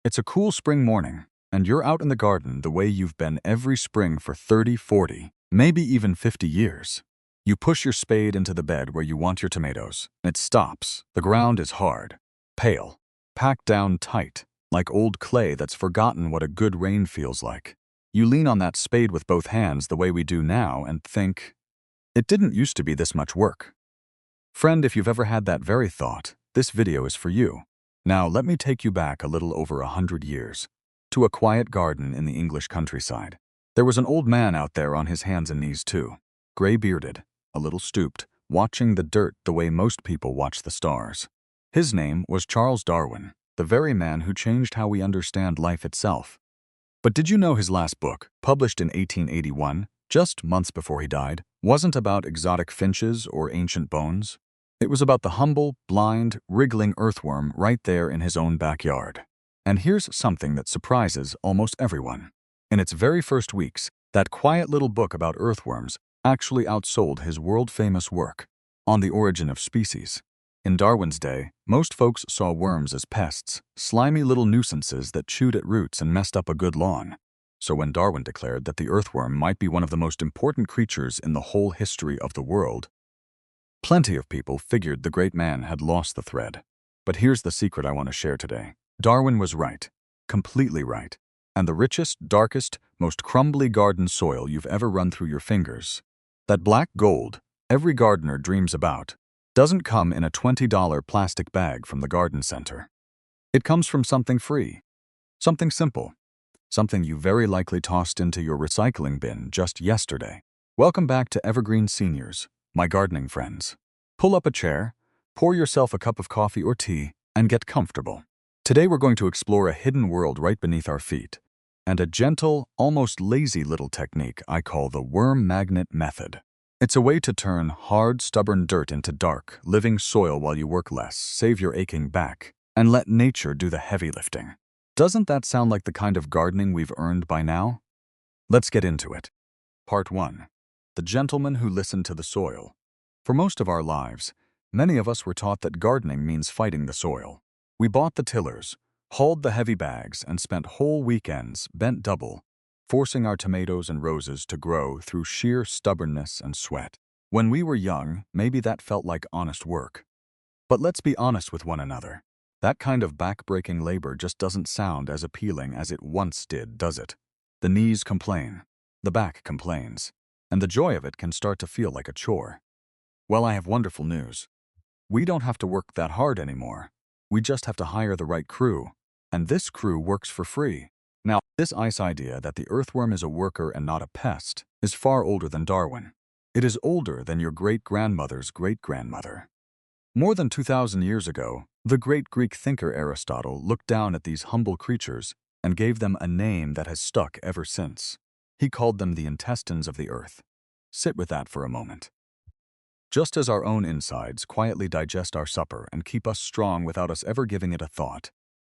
It's a cool spring morning, and you're out in the garden the way you've been every spring for 30, 40, maybe even 50 years. You push your spade into the bed where you want your tomatoes, and it stops. The ground is hard, pale, packed down tight, like old clay that's forgotten what a good rain feels like. You lean on that spade with both hands the way we do now and think, it didn't used to be this much work. Friend, if you've ever had that very thought, this video is for you. Now, let me take you back a little over 100 years, to a quiet garden in the English countryside. There was an old man out there on his hands and knees too, gray-bearded, a little stooped, watching the dirt the way most people watch the stars. His name was Charles Darwin, the very man who changed how we understand life itself. But did you know his last book, published in 1881, just months before he died, wasn't about exotic finches or ancient bones? It was about the humble, blind, wriggling earthworm right there in his own backyard. And here's something that surprises almost everyone. In its very first weeks, that quiet little book about earthworms actually outsold his world-famous work on the origin of species. In Darwin's day, most folks saw worms as pests, slimy little nuisances that chewed at roots and messed up a good lawn. So when Darwin declared that the earthworm might be one of the most important creatures in the whole history of the world, plenty of people figured the great man had lost the thread. But here's the secret I want to share today. Darwin was right, completely right. And the richest, darkest, most crumbly garden soil you've ever run through your fingers, that black gold every gardener dreams about, doesn't come in a $20 plastic bag from the garden center. It comes from something free, something simple, something you very likely tossed into your recycling bin just yesterday. Welcome back to Evergreen Seniors, my gardening friends. Pull up a chair, pour yourself a cup of coffee or tea, and get comfortable. Today we're going to explore a hidden world right beneath our feet, and a gentle, almost lazy little technique I call the worm magnet method. It's a way to turn hard, stubborn dirt into dark, living soil while you work less, save your aching back, and let nature do the heavy lifting. Doesn't that sound like the kind of gardening we've earned by now? Let's get into it. Part 1. The gentleman who listened to the soil. For most of our lives, many of us were taught that gardening means fighting the soil. We bought the tillers, hauled the heavy bags, and spent whole weekends bent double, forcing our tomatoes and roses to grow through sheer stubbornness and sweat. When we were young, maybe that felt like honest work. But let's be honest with one another. That kind of back-breaking labor just doesn't sound as appealing as it once did, does it? The knees complain, the back complains, and the joy of it can start to feel like a chore. Well, I have wonderful news. We don't have to work that hard anymore. We just have to hire the right crew, and this crew works for free. Now, this idea that the earthworm is a worker and not a pest is far older than Darwin. It is older than your great-grandmother's great-grandmother. More than 2,000 years ago, the great Greek thinker Aristotle looked down at these humble creatures and gave them a name that has stuck ever since. He called them the intestines of the earth. Sit with that for a moment. Just as our own insides quietly digest our supper and keep us strong without us ever giving it a thought,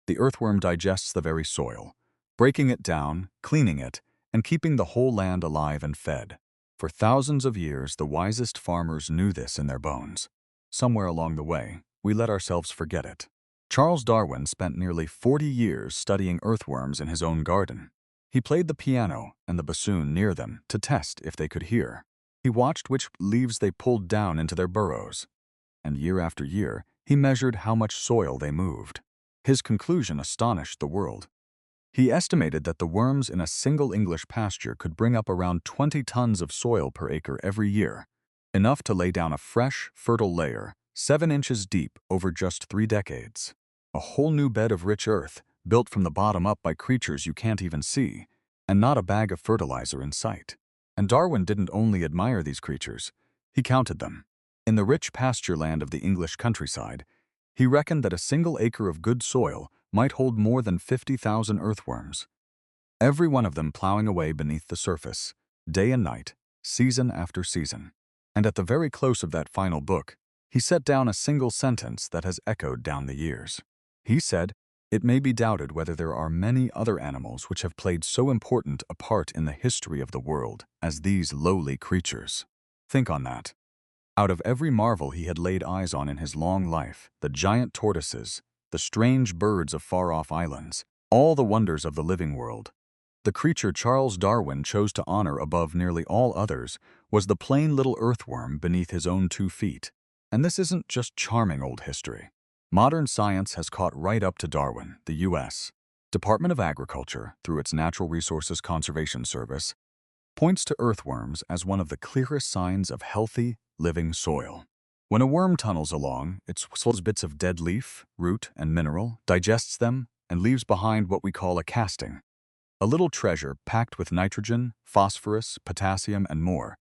the earthworm digests the very soil, breaking it down, cleaning it, and keeping the whole land alive and fed. For thousands of years, the wisest farmers knew this in their bones. Somewhere along the way, we let ourselves forget it. Charles Darwin spent nearly 40 years studying earthworms in his own garden. He played the piano and the bassoon near them to test if they could hear. He watched which leaves they pulled down into their burrows, and year after year, he measured how much soil they moved. His conclusion astonished the world. He estimated that the worms in a single English pasture could bring up around 20 tons of soil per acre every year, enough to lay down a fresh, fertile layer, 7 inches deep over just 3 decades. A whole new bed of rich earth, built from the bottom up by creatures you can't even see, and not a bag of fertilizer in sight. And Darwin didn't only admire these creatures, he counted them. In the rich pasture land of the English countryside, he reckoned that a single acre of good soil might hold more than 50,000 earthworms, every one of them plowing away beneath the surface, day and night, season after season. And at the very close of that final book, he set down a single sentence that has echoed down the years. He said, "It may be doubted whether there are many other animals which have played so important a part in the history of the world as these lowly creatures." Think on that. Out of every marvel he had laid eyes on in his long life, the giant tortoises, the strange birds of far-off islands, All the wonders of the living world. The creature Charles Darwin chose to honor above nearly all others was the plain little earthworm beneath his own 2 feet. And this isn't just charming old history. Modern science has caught right up to Darwin, the U.S. Department of Agriculture, through its Natural Resources Conservation Service, points to earthworms as one of the clearest signs of healthy, living soil. When a worm tunnels along, it swallows bits of dead leaf, root, and mineral, digests them, and leaves behind what we call a casting, a little treasure packed with nitrogen, phosphorus, potassium, and more,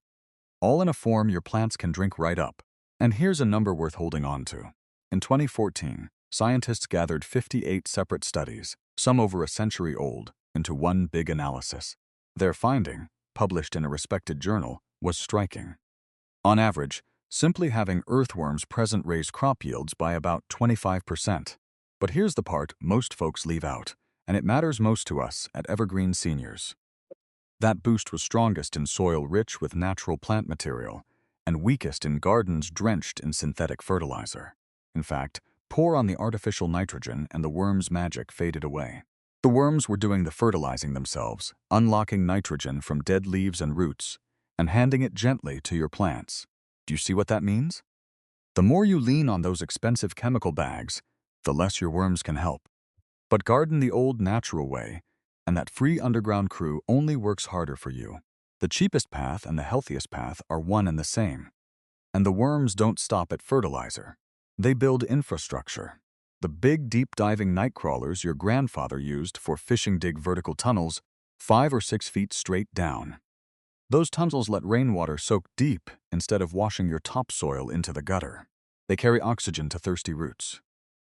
all in a form your plants can drink right up. And here's a number worth holding on to. In 2014, scientists gathered 58 separate studies, some over a century old, into one big analysis. Their finding, published in a respected journal, was striking. On average, simply having earthworms present raised crop yields by about 25%. But here's the part most folks leave out, and it matters most to us at Evergreen Seniors. That boost was strongest in soil rich with natural plant material, and weakest in gardens drenched in synthetic fertilizer. In fact, pour on the artificial nitrogen and the worm's magic faded away. The worms were doing the fertilizing themselves, unlocking nitrogen from dead leaves and roots, and handing it gently to your plants. Do you see what that means? The more you lean on those expensive chemical bags, the less your worms can help. But garden the old natural way, and that free underground crew only works harder for you. The cheapest path and the healthiest path are one and the same. And the worms don't stop at fertilizer. They build infrastructure. The big deep-diving night crawlers your grandfather used for fishing dig vertical tunnels 5 or 6 feet straight down. Those tunnels let rainwater soak deep instead of washing your topsoil into the gutter. They carry oxygen to thirsty roots.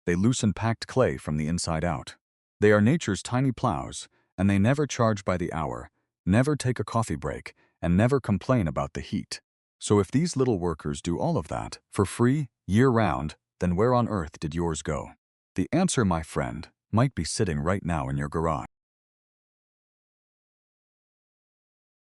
They loosen packed clay from the inside out. They are nature's tiny plows, and they never charge by the hour, never take a coffee break, and never complain about the heat. So if these little workers do all of that, for free, year-round, then where on earth did yours go? The answer, my friend, might be sitting right now in your garage.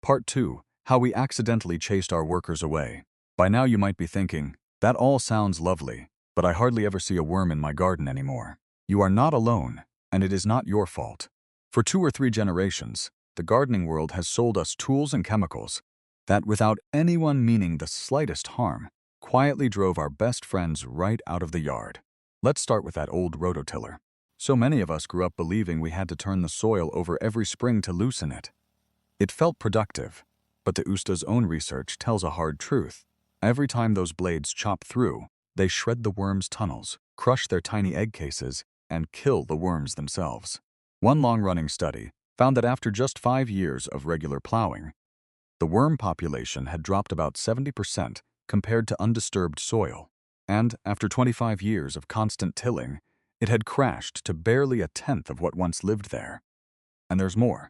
Part 2. How we accidentally chased our workers away. By now you might be thinking, that all sounds lovely, but I hardly ever see a worm in my garden anymore. You are not alone, and it is not your fault. For 2 or 3 generations, the gardening world has sold us tools and chemicals that, without anyone meaning the slightest harm, quietly drove our best friends right out of the yard. Let's start with that old rototiller. So many of us grew up believing we had to turn the soil over every spring to loosen it. It felt productive, but the USDA's own research tells a hard truth. Every time those blades chop through, they shred the worms' tunnels, crush their tiny egg cases, and kill the worms themselves. One long-running study found that after just 5 years of regular plowing, the worm population had dropped about 70% compared to undisturbed soil. And after 25 years of constant tilling, it had crashed to barely a tenth of what once lived there. And there's more.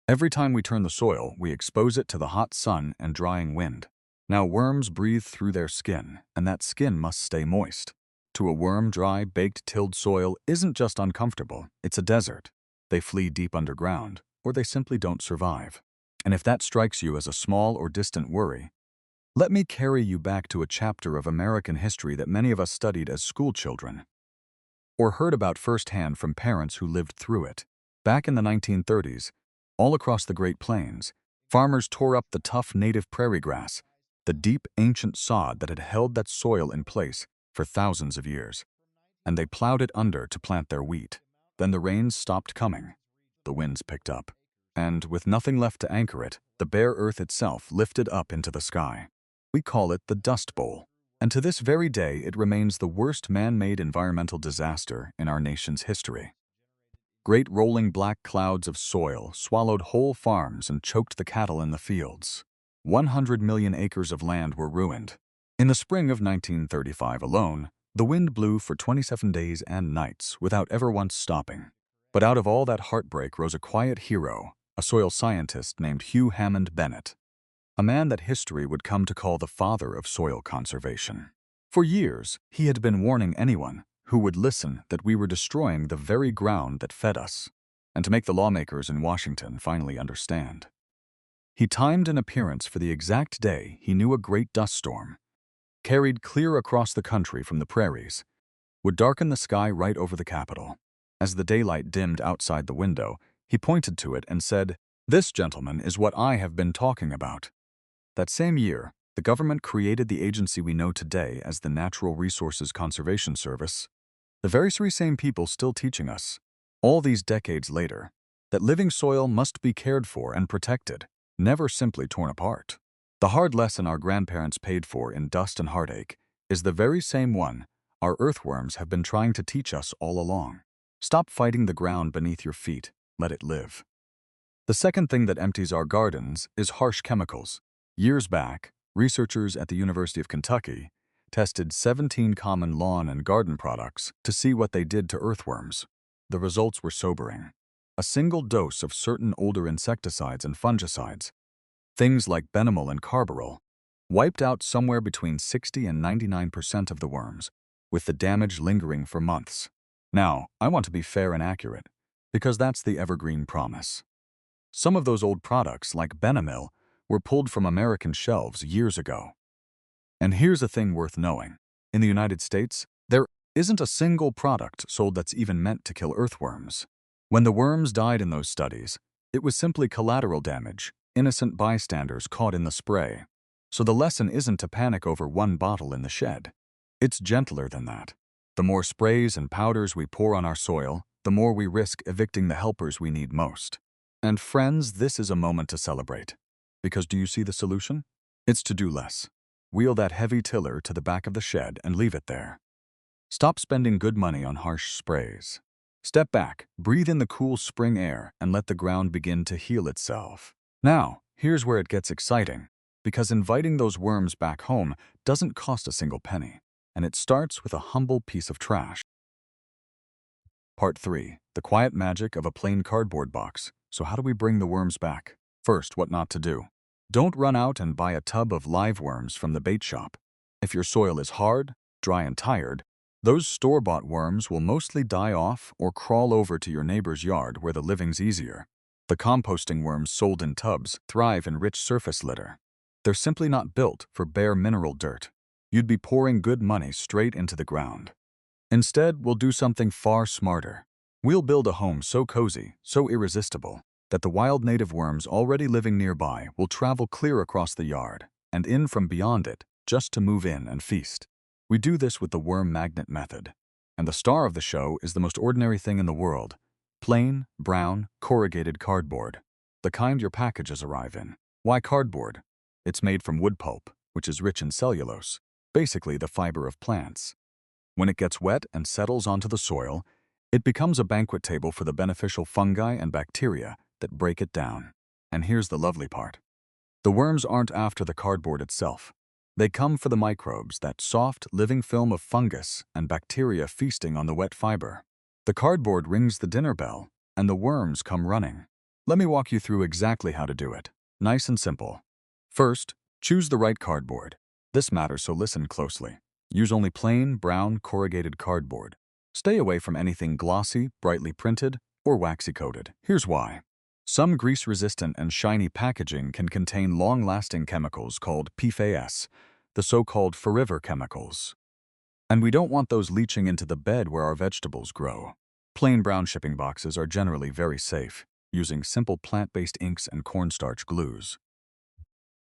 Every time we turn the soil, we expose it to the hot sun and drying wind. Now worms breathe through their skin, and that skin must stay moist. To a worm, dry, baked, tilled soil isn't just uncomfortable, it's a desert. They flee deep underground, or they simply don't survive. And if that strikes you as a small or distant worry, let me carry you back to a chapter of American history that many of us studied as schoolchildren, or heard about firsthand from parents who lived through it. Back in the 1930s, all across the Great Plains, farmers tore up the tough native prairie grass, the deep ancient sod that had held that soil in place for thousands of years, and they plowed it under to plant their wheat. Then the rains stopped coming, the winds picked up, and with nothing left to anchor it, the bare earth itself lifted up into the sky. We call it the Dust Bowl, and to this very day it remains the worst man-made environmental disaster in our nation's history. Great rolling black clouds of soil swallowed whole farms and choked the cattle in the fields. 100 million acres of land were ruined. In the spring of 1935 alone, the wind blew for 27 days and nights without ever once stopping. But out of all that heartbreak rose a quiet hero, a soil scientist named Hugh Hammond Bennett, a man that history would come to call the father of soil conservation. For years, he had been warning anyone who would listen that we were destroying the very ground that fed us, and to make the lawmakers in Washington finally understand. He timed an appearance for the exact day he knew a great dust storm, carried clear across the country from the prairies, would darken the sky right over the Capitol. As the daylight dimmed outside the window, he pointed to it and said, "This, gentlemen, is what I have been talking about." That same year, the government created the agency we know today as the Natural Resources Conservation Service. The very same people still teaching us, all these decades later, that living soil must be cared for and protected, never simply torn apart. The hard lesson our grandparents paid for in dust and heartache is the very same one our earthworms have been trying to teach us all along. Stop fighting the ground beneath your feet, let it live. The second thing that empties our gardens is harsh chemicals. Years back, researchers at the University of Kentucky tested 17 common lawn and garden products to see what they did to earthworms. The results were sobering. A single dose of certain older insecticides and fungicides, things like benomyl and carbaryl, wiped out somewhere between 60 and 99% of the worms, with the damage lingering for months. Now, I want to be fair and accurate, because that's the evergreen promise. Some of those old products, like benomyl, were pulled from American shelves years ago. And here's a thing worth knowing. In the United States, there isn't a single product sold that's even meant to kill earthworms. When the worms died in those studies, it was simply collateral damage, innocent bystanders caught in the spray. So the lesson isn't to panic over one bottle in the shed. It's gentler than that. The more sprays and powders we pour on our soil, the more we risk evicting the helpers we need most. And friends, this is a moment to celebrate. Because do you see the solution? It's to do less. Wheel that heavy tiller to the back of the shed and leave it there. Stop spending good money on harsh sprays. Step back, breathe in the cool spring air, and let the ground begin to heal itself. Now, here's where it gets exciting, because inviting those worms back home doesn't cost a single penny, and it starts with a humble piece of trash. Part 3. The quiet magic of a plain cardboard box. So how do we bring the worms back? First, what not to do. Don't run out and buy a tub of live worms from the bait shop. If your soil is hard, dry, and tired, those store-bought worms will mostly die off or crawl over to your neighbor's yard where the living's easier. The composting worms sold in tubs thrive in rich surface litter. They're simply not built for bare mineral dirt. You'd be pouring good money straight into the ground. Instead, we'll do something far smarter. We'll build a home so cozy, so irresistible, that the wild native worms already living nearby will travel clear across the yard and in from beyond it just to move in and feast. We do this with the worm magnet method. And the star of the show is the most ordinary thing in the world: plain, brown, corrugated cardboard. The kind your packages arrive in. Why cardboard? It's made from wood pulp, which is rich in cellulose, basically the fiber of plants. When it gets wet and settles onto the soil, it becomes a banquet table for the beneficial fungi and bacteria that break it down. And here's the lovely part. The worms aren't after the cardboard itself. They come for the microbes, that soft, living film of fungus and bacteria feasting on the wet fiber. The cardboard rings the dinner bell, and the worms come running. Let me walk you through exactly how to do it. Nice and simple. First, choose the right cardboard. This matters, so listen closely. Use only plain, brown, corrugated cardboard. Stay away from anything glossy, brightly printed, or waxy coated. Here's why. Some grease-resistant and shiny packaging can contain long-lasting chemicals called PFAS, the so-called forever chemicals. And we don't want those leaching into the bed where our vegetables grow. Plain brown shipping boxes are generally very safe, using simple plant-based inks and cornstarch glues.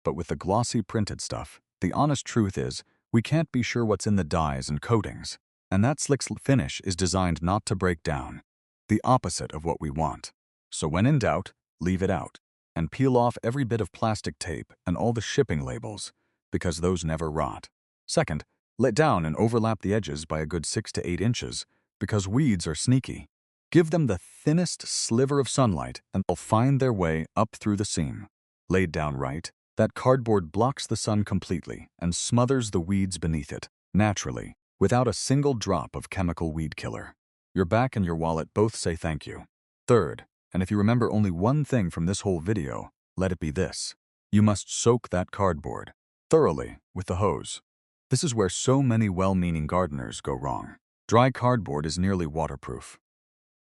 But with the glossy printed stuff, the honest truth is we can't be sure what's in the dyes and coatings, and that slick finish is designed not to break down, the opposite of what we want. So when in doubt, leave it out, and peel off every bit of plastic tape and all the shipping labels, because those never rot. Second, let down and overlap the edges by a good 6 to 8 inches, because weeds are sneaky. Give them the thinnest sliver of sunlight and they'll find their way up through the seam. Laid down right, that cardboard blocks the sun completely and smothers the weeds beneath it, naturally, without a single drop of chemical weed killer. Your back and your wallet both say thank you. Third, and if you remember only one thing from this whole video, let it be this. You must soak that cardboard thoroughly with the hose. This is where so many well-meaning gardeners go wrong. Dry cardboard is nearly waterproof.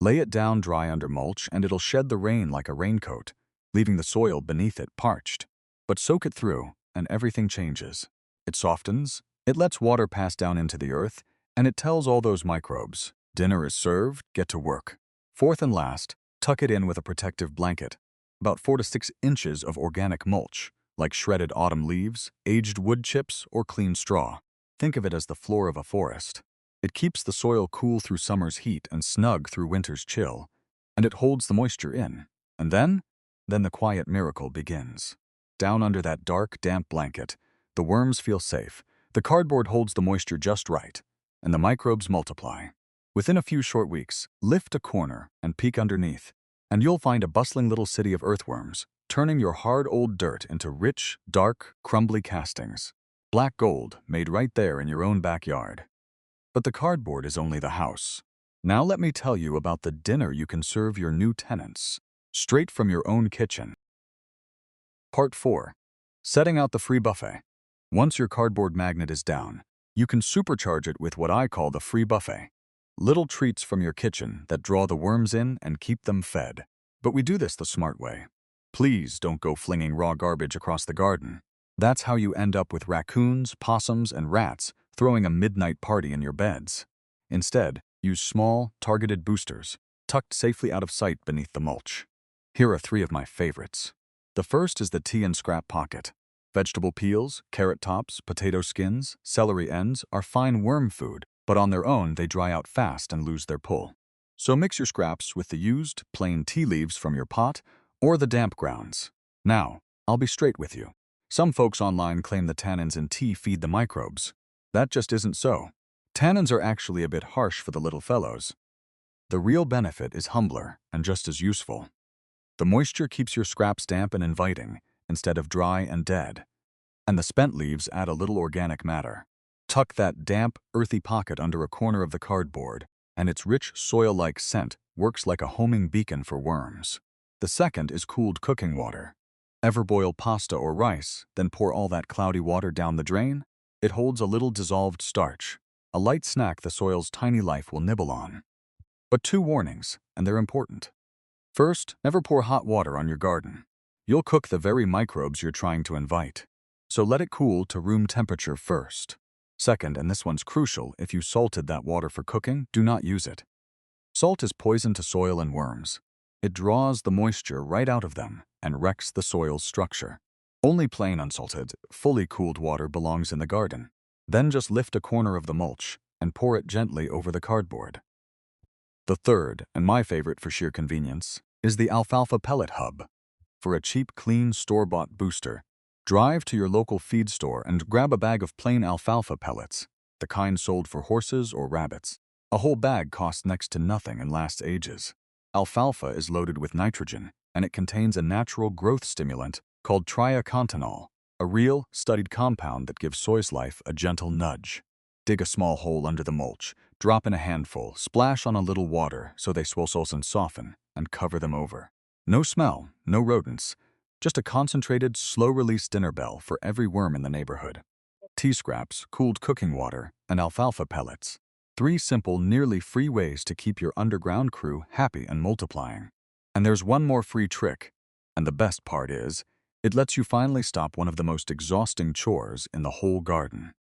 Lay it down dry under mulch and it'll shed the rain like a raincoat, leaving the soil beneath it parched. But soak it through and everything changes. It softens, it lets water pass down into the earth, and it tells all those microbes, Dinner is served, get to work. Fourth and last, tuck it in with a protective blanket. About 4 to 6 inches of organic mulch, like shredded autumn leaves, aged wood chips, or clean straw. Think of it as the floor of a forest. It keeps the soil cool through summer's heat and snug through winter's chill, and it holds the moisture in. And then the quiet miracle begins. Down under that dark, damp blanket, the worms feel safe, the cardboard holds the moisture just right, and the microbes multiply. Within a few short weeks, lift a corner and peek underneath, and you'll find a bustling little city of earthworms, turning your hard old dirt into rich, dark, crumbly castings. Black gold made right there in your own backyard. But the cardboard is only the house. Now let me tell you about the dinner you can serve your new tenants, straight from your own kitchen. Part 4. Setting out the free buffet. Once your cardboard magnet is down, you can supercharge it with what I call the free buffet. Little treats from your kitchen that draw the worms in and keep them fed. But we do this the smart way. Please don't go flinging raw garbage across the garden. That's how you end up with raccoons, possums, and rats throwing a midnight party in your beds. Instead, use small, targeted boosters, tucked safely out of sight beneath the mulch. Here are 3 of my favorites. The first is the tea and scrap pocket. Vegetable peels, carrot tops, potato skins, celery ends are fine worm food, but on their own they dry out fast and lose their pull. So mix your scraps with the used, plain tea leaves from your pot or the damp grounds. Now, I'll be straight with you. Some folks online claim the tannins in tea feed the microbes. That just isn't so. Tannins are actually a bit harsh for the little fellows. The real benefit is humbler and just as useful. The moisture keeps your scraps damp and inviting, instead of dry and dead. And the spent leaves add a little organic matter. Tuck that damp, earthy pocket under a corner of the cardboard, and its rich, soil-like scent works like a homing beacon for worms. The second is cooled cooking water. Ever boil pasta or rice, then pour all that cloudy water down the drain? It holds a little dissolved starch, a light snack the soil's tiny life will nibble on. But 2 warnings, and they're important. First, never pour hot water on your garden. You'll cook the very microbes you're trying to invite. So let it cool to room temperature first. Second, and this one's crucial, if you salted that water for cooking, do not use it. Salt is poison to soil and worms. It draws the moisture right out of them and wrecks the soil's structure. Only plain unsalted, fully cooled water belongs in the garden. Then just lift a corner of the mulch and pour it gently over the cardboard. The third, and my favorite for sheer convenience, is the alfalfa pellet hub. For a cheap, clean, store-bought booster, drive to your local feed store and grab a bag of plain alfalfa pellets, the kind sold for horses or rabbits. A whole bag costs next to nothing and lasts ages. Alfalfa is loaded with nitrogen, and it contains a natural growth stimulant called triacontanol, a real, studied compound that gives soil's life a gentle nudge. Dig a small hole under the mulch, drop in a handful, splash on a little water so they swell and soften, and cover them over. No smell, no rodents, just a concentrated, slow-release dinner bell for every worm in the neighborhood. Tea scraps, cooled cooking water, and alfalfa pellets. 3 simple, nearly free ways to keep your underground crew happy and multiplying. And there's one more free trick, and the best part is, it lets you finally stop one of the most exhausting chores in the whole garden.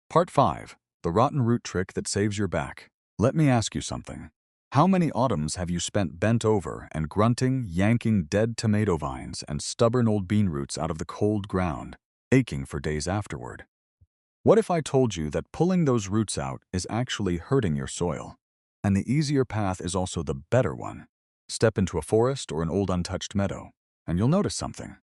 Part 5. The rotten root trick that saves your back. Let me ask you something. How many autumns have you spent bent over and grunting, yanking dead tomato vines and stubborn old bean roots out of the cold ground, aching for days afterward? What if I told you that pulling those roots out is actually hurting your soil? And the easier path is also the better one. Step into a forest or an old untouched meadow, and you'll notice something.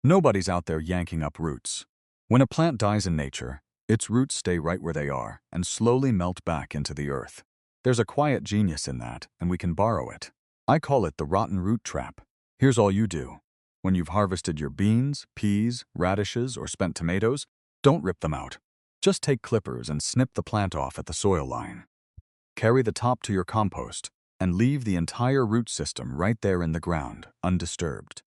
Nobody's out there yanking up roots. When a plant dies in nature, its roots stay right where they are and slowly melt back into the earth. There's a quiet genius in that, and we can borrow it. I call it the rotten root trap. Here's all you do. When you've harvested your beans, peas, radishes, or spent tomatoes, don't rip them out. Just take clippers and snip the plant off at the soil line. Carry the top to your compost and leave the entire root system right there in the ground, undisturbed.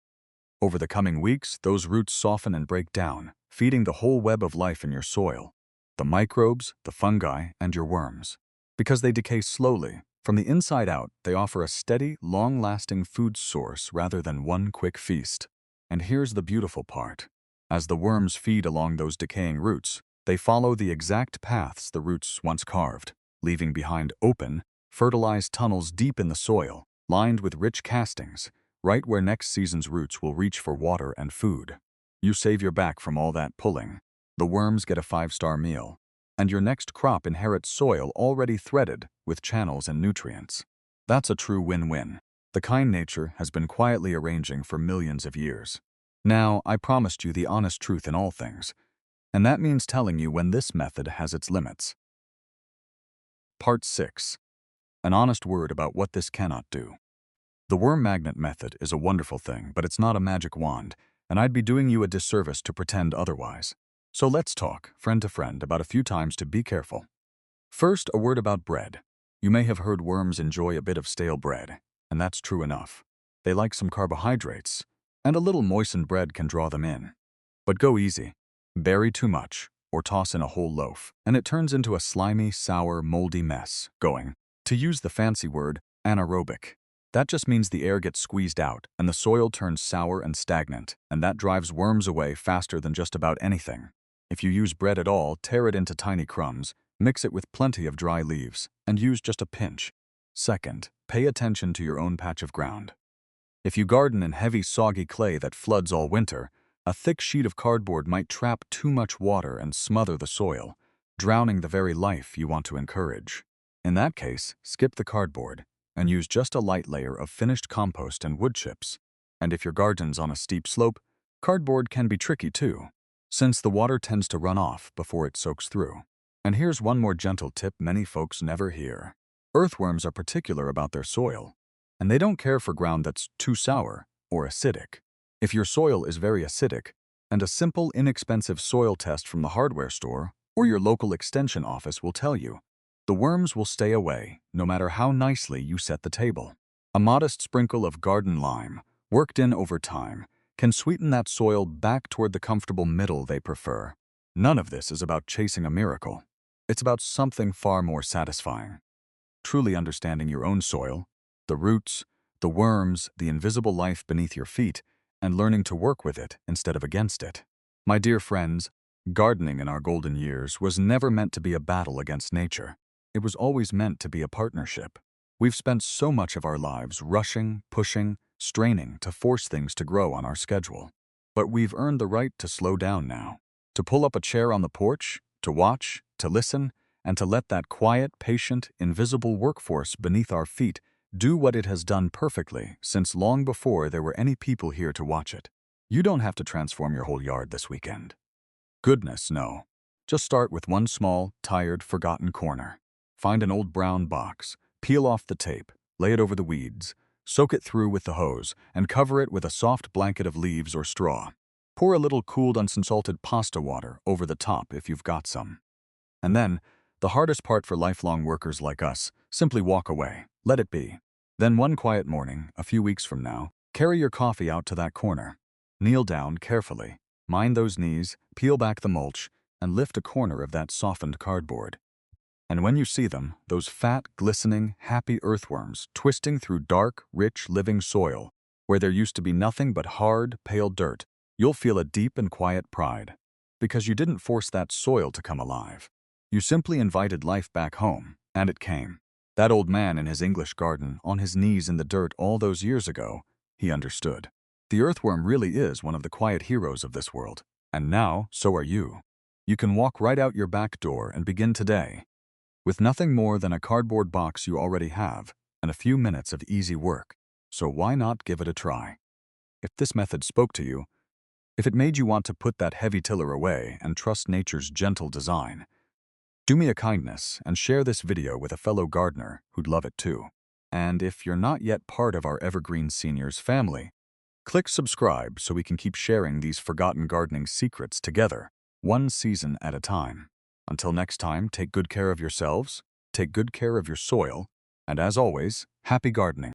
Over the coming weeks, those roots soften and break down, feeding the whole web of life in your soil, the microbes, the fungi, and your worms. Because they decay slowly, from the inside out, they offer a steady, long-lasting food source rather than one quick feast. And here's the beautiful part. As the worms feed along those decaying roots, they follow the exact paths the roots once carved. leaving behind open, fertilized tunnels deep in the soil, lined with rich castings, right where next season's roots will reach for water and food. You save your back from all that pulling. The worms get a 5-star meal, and your next crop inherits soil already threaded with channels and nutrients. That's a true win-win, the kind nature has been quietly arranging for millions of years. Now, I promised you the honest truth in all things, and that means telling you when this method has its limits. Part 6. An honest word about what this cannot do. The worm magnet method is a wonderful thing, but it's not a magic wand, and I'd be doing you a disservice to pretend otherwise. So let's talk, friend to friend, about a few times to be careful. First, a word about bread. You may have heard worms enjoy a bit of stale bread, and that's true enough. They like some carbohydrates, and a little moistened bread can draw them in. But go easy. Bury too much, or toss in a whole loaf, and it turns into a slimy, sour, moldy mess, going, to use the fancy word, anaerobic. That just means the air gets squeezed out, and the soil turns sour and stagnant, and that drives worms away faster than just about anything. If you use bread at all, tear it into tiny crumbs, mix it with plenty of dry leaves, and use just a pinch. Second, pay attention to your own patch of ground. If you garden in heavy, soggy clay that floods all winter, a thick sheet of cardboard might trap too much water and smother the soil, drowning the very life you want to encourage. In that case, skip the cardboard and use just a light layer of finished compost and wood chips. And if your garden's on a steep slope, cardboard can be tricky too, since the water tends to run off before it soaks through. And here's one more gentle tip many folks never hear. Earthworms are particular about their soil, and they don't care for ground that's too sour or acidic. If your soil is very acidic, and a simple, inexpensive soil test from the hardware store or your local extension office will tell you, the worms will stay away no matter how nicely you set the table. A modest sprinkle of garden lime, worked in over time, can sweeten that soil back toward the comfortable middle they prefer. None of this is about chasing a miracle. It's about something far more satisfying. Truly understanding your own soil, the roots, the worms, the invisible life beneath your feet, and learning to work with it instead of against it. My dear friends, gardening in our golden years was never meant to be a battle against nature. It was always meant to be a partnership. We've spent so much of our lives rushing, pushing, straining to force things to grow on our schedule. But we've earned the right to slow down now, to pull up a chair on the porch, to watch, to listen, and to let that quiet, patient, invisible workforce beneath our feet do what it has done perfectly since long before there were any people here to watch it. You don't have to transform your whole yard this weekend. Goodness, no. Just start with one small, tired, forgotten corner. Find an old brown box, peel off the tape, lay it over the weeds, soak it through with the hose, and cover it with a soft blanket of leaves or straw. Pour a little cooled unsalted pasta water over the top if you've got some. And then, the hardest part for lifelong workers like us, simply walk away. Let it be. Then one quiet morning, a few weeks from now, carry your coffee out to that corner. Kneel down carefully, mind those knees, peel back the mulch, and lift a corner of that softened cardboard. And when you see them, those fat, glistening, happy earthworms twisting through dark, rich, living soil, where there used to be nothing but hard, pale dirt, you'll feel a deep and quiet pride. Because you didn't force that soil to come alive. You simply invited life back home, and it came. That old man in his English garden, on his knees in the dirt all those years ago, he understood. The earthworm really is one of the quiet heroes of this world, and now so are you. You can walk right out your back door and begin today, with nothing more than a cardboard box you already have and a few minutes of easy work. So why not give it a try? If this method spoke to you, if it made you want to put that heavy tiller away and trust nature's gentle design, do me a kindness and share this video with a fellow gardener who'd love it too. And if you're not yet part of our Evergreen Seniors family, click subscribe so we can keep sharing these forgotten gardening secrets together, one season at a time. Until next time, take good care of yourselves, take good care of your soil, and as always, happy gardening.